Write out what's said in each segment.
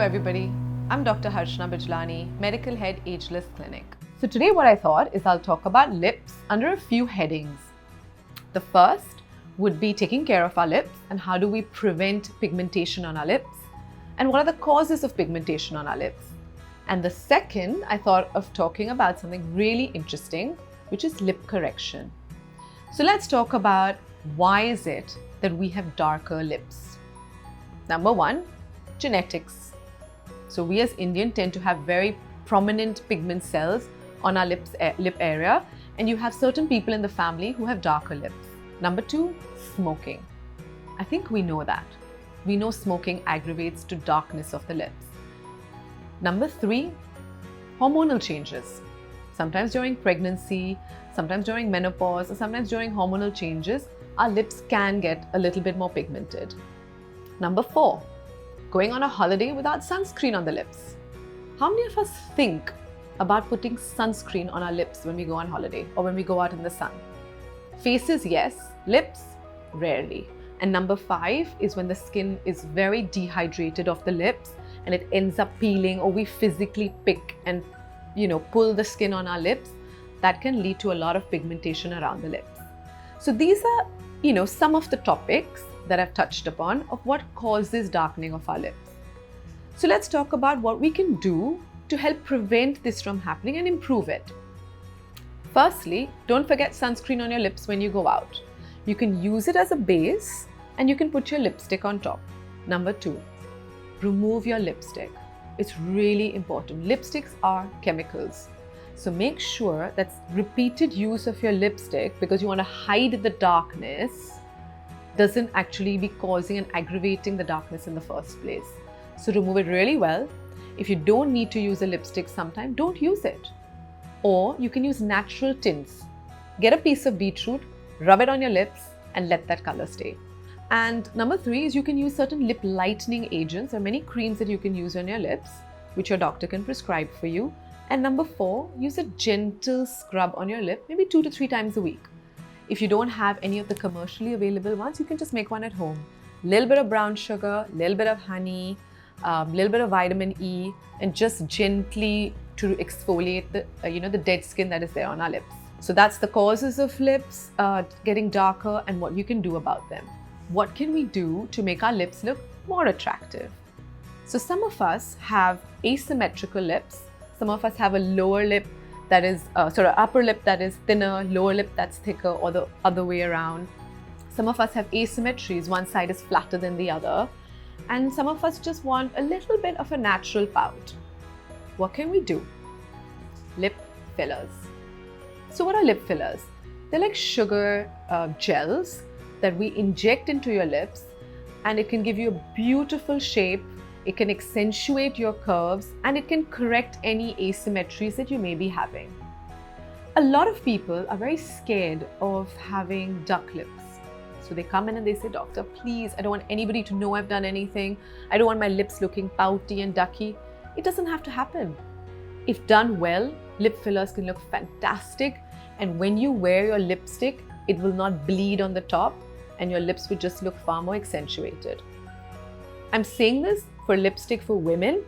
everybody. I'm Dr Harshana Bijlani, Medical Head Ageless Clinic. So today what I thought is I'll talk about lips under a few headings. The first would be taking care of our lips and how do we prevent pigmentation on our lips and what are the causes of pigmentation on our lips. And the second, I thought of talking about something really interesting, which is lip correction. So let's talk about why is it that we have darker lips. Number one, genetics. So we as Indian tend to have very prominent pigment cells on our lip area, and you have certain people in the family who have darker lips. Number two, smoking. I think we know that. We know smoking aggravates to darkness of the lips. Number three, hormonal changes. Sometimes during pregnancy, sometimes during menopause, or sometimes during hormonal changes, our lips can get a little bit more pigmented. Number four, going on a holiday without sunscreen on the lips. How many of us think about putting sunscreen on our lips when we go on holiday or when we go out in the sun? Faces, yes. Lips, rarely. And number five is when the skin is very dehydrated of the lips and it ends up peeling, or we physically pick and pull the skin on our lips. That can lead to a lot of pigmentation around the lips. So these are some of the topics that I've touched upon of what causes darkening of our lips. So let's talk about what we can do to help prevent this from happening and improve it. Firstly, don't forget sunscreen on your lips when you go out. You can use it as a base and you can put your lipstick on top. Number two, remove your lipstick. It's really important. Lipsticks are chemicals. So make sure that repeated use of your lipstick, because you want to hide the darkness, doesn't actually be causing and aggravating the darkness in the first place. So remove it really well. If you don't need to use a lipstick sometime, don't use it. Or you can use natural tints. Get a piece of beetroot, rub it on your lips and let that color stay. And number three is you can use certain lip lightening agents. There are many creams that you can use on your lips, which your doctor can prescribe for you. And number four, use a gentle scrub on your lip, maybe 2 to 3 times a week. If you don't have any of the commercially available ones, you can just make one at home. Little bit of brown sugar, little bit of honey, little bit of vitamin E, and just gently to exfoliate the dead skin that is there on our lips. So that's the causes of lips getting darker and what you can do about them. What can we do to make our lips look more attractive? So some of us have asymmetrical lips. Some of us have a lower lip that is upper lip that is thinner, lower lip that's thicker, or the other way around. Some of us have asymmetries, one side is flatter than the other, and some of us just want a little bit of a natural pout. What can we do? Lip fillers. So what are lip fillers? They're like sugar gels that we inject into your lips, and it can give you a beautiful shape. It can accentuate your curves and it can correct any asymmetries that you may be having. A lot of people are very scared of having duck lips. So they come in and they say, "Doctor, please, I don't want anybody to know I've done anything. I don't want my lips looking pouty and ducky." It doesn't have to happen. If done well, lip fillers can look fantastic. And when you wear your lipstick, it will not bleed on the top and your lips will just look far more accentuated. I'm saying this for lipstick for women,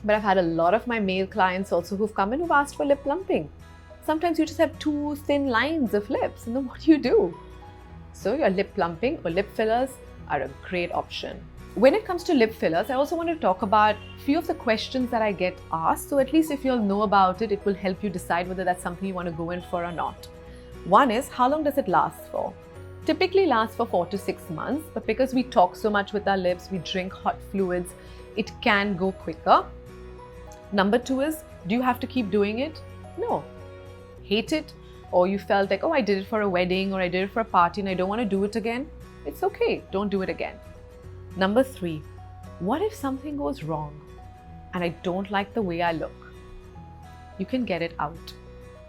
but I've had a lot of my male clients also who've come in who've asked for lip plumping. Sometimes you just have too thin lines of lips, and then what do? So your lip plumping or lip fillers are a great option. When it comes to lip fillers, I also want to talk about a few of the questions that I get asked. So at least if you'll know about it, it will help you decide whether that's something you want to go in for or not. One is, how long does it last for? Typically lasts for 4 to 6 months, but because we talk so much with our lips, we drink hot fluids, it can go quicker. Number two is, do you have to keep doing it? No. Hate it, or you felt like, oh, I did it for a wedding or I did it for a party and I don't want to do it again? It's okay, don't do it again. Number three, what if something goes wrong and I don't like the way I look? You can get it out.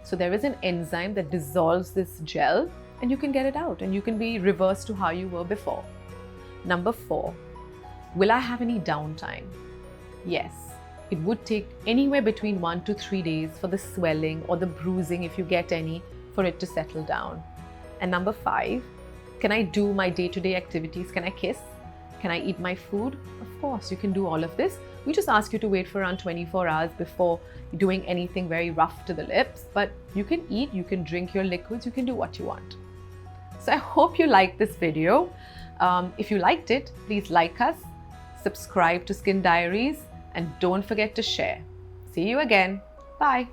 So there is an enzyme that dissolves this gel and you can get it out and you can be reversed to how you were before. Number four, will I have any downtime? Yes, it would take anywhere between 1 to 3 days for the swelling or the bruising, if you get any, for it to settle down. And number five, can I do my day-to-day activities? Can I kiss? Can I eat my food? Of course, you can do all of this We just ask you to wait for around 24 hours before doing anything very rough to the lips. But you can eat, you can drink your liquids, you can do what you want. So I hope you liked this video. If you liked it, please like us, subscribe to Skin Diaries, and don't forget to share. See you again. Bye.